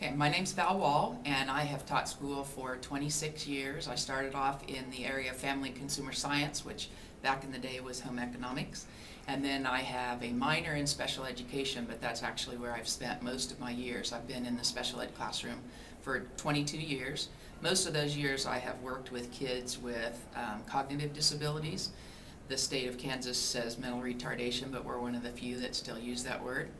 Okay, my name's Val Wall, and I have taught school for 26 years. I started off in the area of family and consumer science, which back in the day was home economics. And then I have a minor in special education, but that's actually where I've spent most of my years. I've been in the special ed classroom for 22 years. Most of those years I have worked with kids with cognitive disabilities. The state of Kansas says mental retardation, but we're one of the few that still use that word.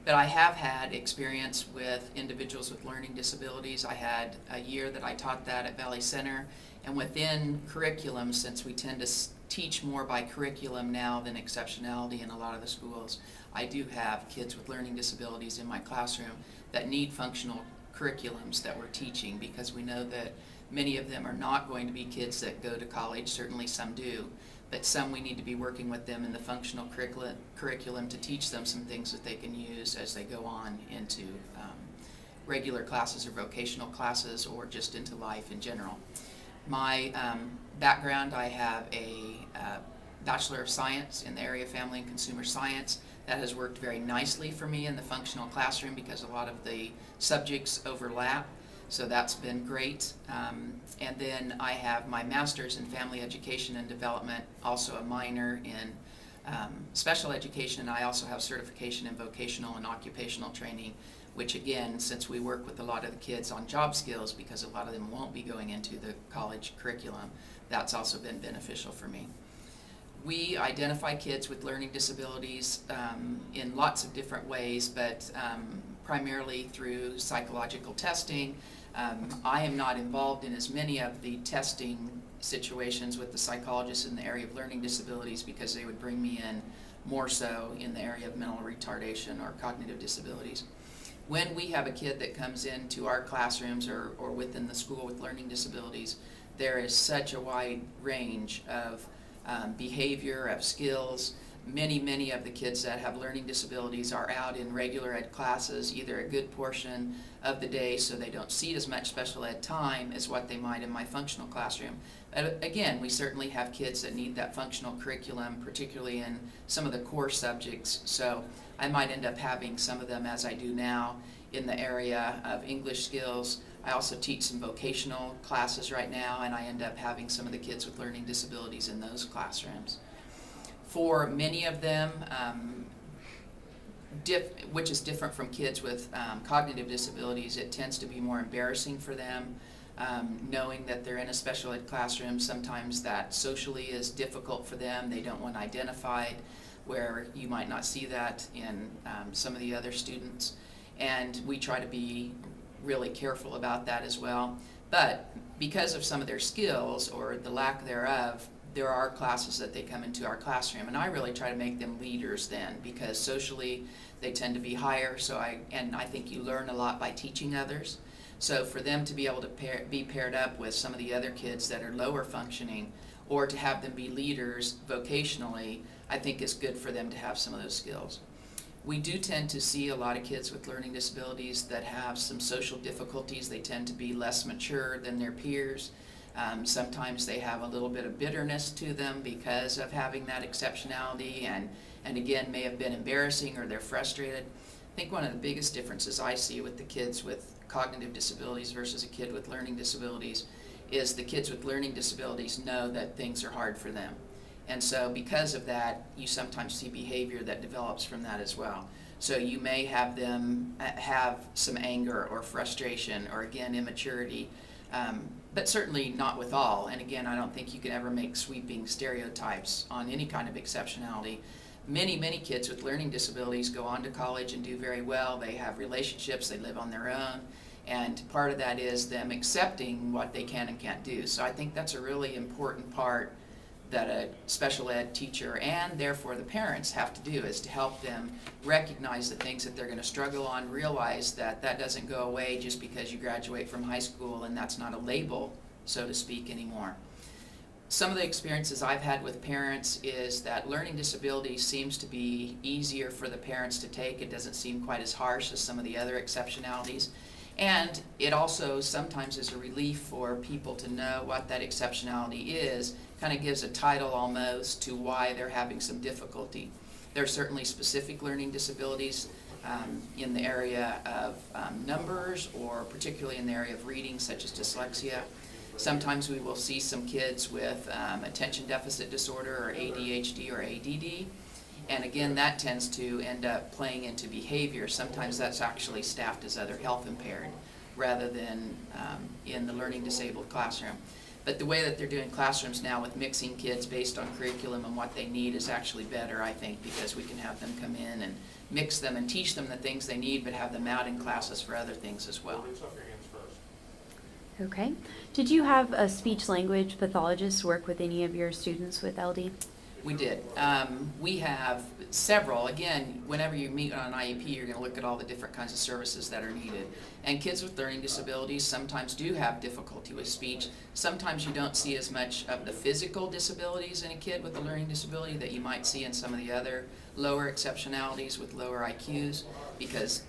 But I have had experience with individuals with learning disabilities. I had a year that I taught that at Valley Center, and within curriculum, since we tend to teach more by curriculum now than exceptionality in a lot of the schools, I do have kids with learning disabilities in my classroom that need functional curriculums that we're teaching, because we know that many of them are not going to be kids that go to college. Certainly some do, but some we need to be working with them in the functional curriculum to teach them some things that they can use as they go on into regular classes or vocational classes, or just into life in general. My background, I have a Bachelor of Science in the area of family and consumer science. That has worked very nicely for me in the functional classroom because a lot of the subjects overlap. So that's been great. And then I have my master's in family education and development, also a minor in special education. I also have certification in vocational and occupational training, which again, since we work with a lot of the kids on job skills, because a lot of them won't be going into the college curriculum, that's also been beneficial for me. We identify kids with learning disabilities in lots of different ways, but primarily through psychological testing. I am not involved in as many of the testing situations with the psychologists in the area of learning disabilities, because they would bring me in more so in the area of mental retardation or cognitive disabilities. When we have a kid that comes into our classrooms or within the school with learning disabilities, there is such a wide range of behavior, of skills. Many of the kids that have learning disabilities are out in regular ed classes either a good portion of the day, so they don't see as much special ed time as what they might in my functional classroom. But again, we certainly have kids that need that functional curriculum, particularly in some of the core subjects. So I might end up having some of them, as I do now, in the area of English skills. I also teach some vocational classes right now, and I end up having some of the kids with learning disabilities in those classrooms. For many of them, which is different from kids with cognitive disabilities, it tends to be more embarrassing for them, knowing that they're in a special ed classroom. Sometimes that socially is difficult for them. They don't want identified, where you might not see that in some of the other students. And we try to be really careful about that as well. But because of some of their skills or the lack thereof, there are classes that they come into our classroom, and I really try to make them leaders then, because socially they tend to be higher. So I think you learn a lot by teaching others. So for them to be able to be paired up with some of the other kids that are lower functioning, or to have them be leaders vocationally, I think is good for them to have some of those skills. We do tend to see a lot of kids with learning disabilities that have some social difficulties. They tend to be less mature than their peers. Sometimes they have a little bit of bitterness to them because of having that exceptionality, and again, may have been embarrassing, or they're frustrated. I think one of the biggest differences I see with the kids with cognitive disabilities versus a kid with learning disabilities is the kids with learning disabilities know that things are hard for them. And so because of that, you sometimes see behavior that develops from that as well. So you may have them have some anger or frustration, or again, immaturity, but certainly not with all. And again, I don't think you can ever make sweeping stereotypes on any kind of exceptionality. Many kids with learning disabilities go on to college and do very well. They have relationships, they live on their own, and part of that is them accepting what they can and can't do. So I think that's a really important part that a special ed teacher, and therefore the parents, have to do, is to help them recognize the things that they're going to struggle on, realize that that doesn't go away just because you graduate from high school, and that's not a label, so to speak, anymore. Some of the experiences I've had with parents is that learning disability seems to be easier for the parents to take. It doesn't seem quite as harsh as some of the other exceptionalities. And it also sometimes is a relief for people to know what that exceptionality is. Kind of gives a title almost to why they're having some difficulty. There are certainly specific learning disabilities in the area of numbers, or particularly in the area of reading, such as dyslexia. Sometimes we will see some kids with attention deficit disorder, or ADHD or ADD. And again, that tends to end up playing into behavior. Sometimes that's actually staffed as other health impaired rather than in the learning disabled classroom. But the way that they're doing classrooms now with mixing kids based on curriculum and what they need is actually better, I think, because we can have them come in and mix them and teach them the things they need, but have them out in classes for other things as well. Okay. Did you have a speech language pathologist work with any of your students with LD? We did. We have several. Again, whenever you meet on an IEP, you're going to look at all the different kinds of services that are needed. And kids with learning disabilities sometimes do have difficulty with speech. Sometimes you don't see as much of the physical disabilities in a kid with a learning disability that you might see in some of the other lower exceptionalities with lower IQs, because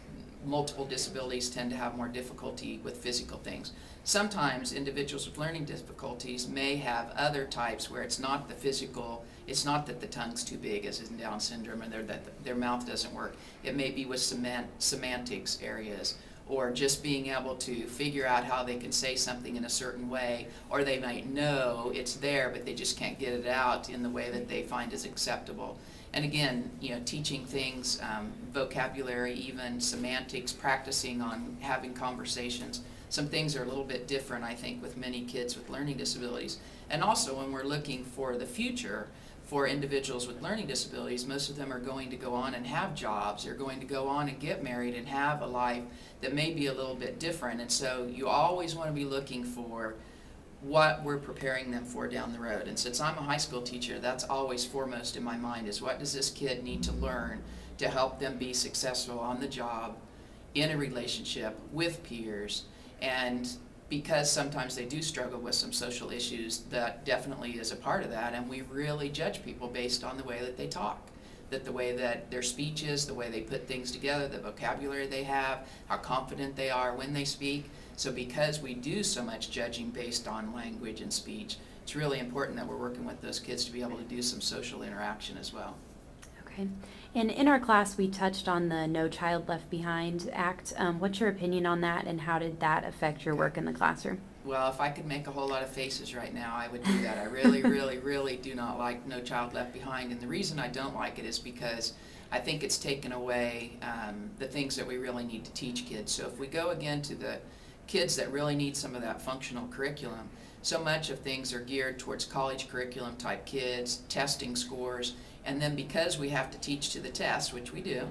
multiple disabilities tend to have more difficulty with physical things. Sometimes individuals with learning difficulties may have other types where it's not the physical, it's not that the tongue's too big as in Down syndrome, and that their mouth doesn't work. It may be with semantics areas, or just being able to figure out how they can say something in a certain way, or they might know it's there but they just can't get it out in the way that they find is acceptable. And again, teaching things, vocabulary, even semantics, practicing on having conversations. Some things are a little bit different, I think, with many kids with learning disabilities. And also, when we're looking for the future for individuals with learning disabilities, most of them are going to go on and have jobs. They're going to go on and get married and have a life that may be a little bit different. And so you always want to be looking for what we're preparing them for down the road. And since I'm a high school teacher, that's always foremost in my mind, is what does this kid need to learn to help them be successful on the job, in a relationship, with peers. And because sometimes they do struggle with some social issues, that definitely is a part of that. And we really judge people based on the way that they talk, that the way that their speech is, the way they put things together, the vocabulary they have, how confident they are when they speak. So because we do so much judging based on language and speech, it's really important that we're working with those kids to be able to do some social interaction as well. Okay. And in our class, we touched on the No Child Left Behind Act. What's your opinion on that, and how did that affect your work in the classroom? Well, if I could make a whole lot of faces right now, I would do that. I really, really, really do not like No Child Left Behind. And the reason I don't like it is because I think it's taken away the things that we really need to teach kids. So if we go again to the kids that really need some of that functional curriculum, so much of things are geared towards college curriculum type kids, testing scores, and then because we have to teach to the test, which we do,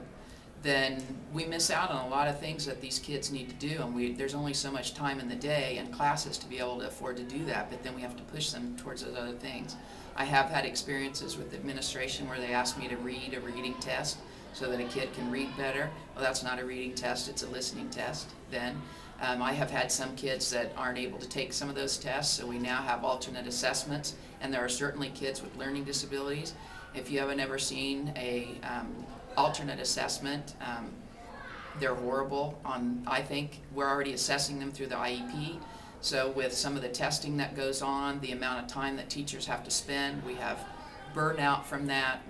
then we miss out on a lot of things that these kids need to do, and there's only so much time in the day and classes to be able to afford to do that, but then we have to push them towards those other things. I have had experiences with administration where they asked me to read a reading test so that a kid can read better. Well, that's not a reading test, it's a listening test then. I have had some kids that aren't able to take some of those tests, so we now have alternate assessments, and there are certainly kids with learning disabilities. If you haven't ever seen a alternate assessment, they're horrible. I think we're already assessing them through the IEP, so with some of the testing that goes on, the amount of time that teachers have to spend, we have burnout from that.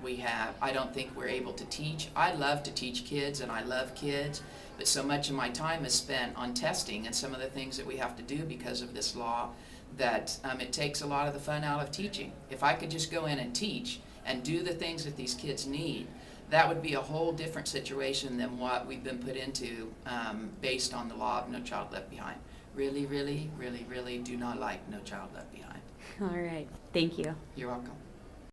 I don't think we're able to teach. I love to teach kids and I love kids, but so much of my time is spent on testing and some of the things that we have to do because of this law that it takes a lot of the fun out of teaching. If I could just go in and teach and do the things that these kids need, that would be a whole different situation than what we've been put into based on the law of No Child Left Behind. Really, really, really, really do not like No Child Left Behind. All right. Thank you. You're welcome.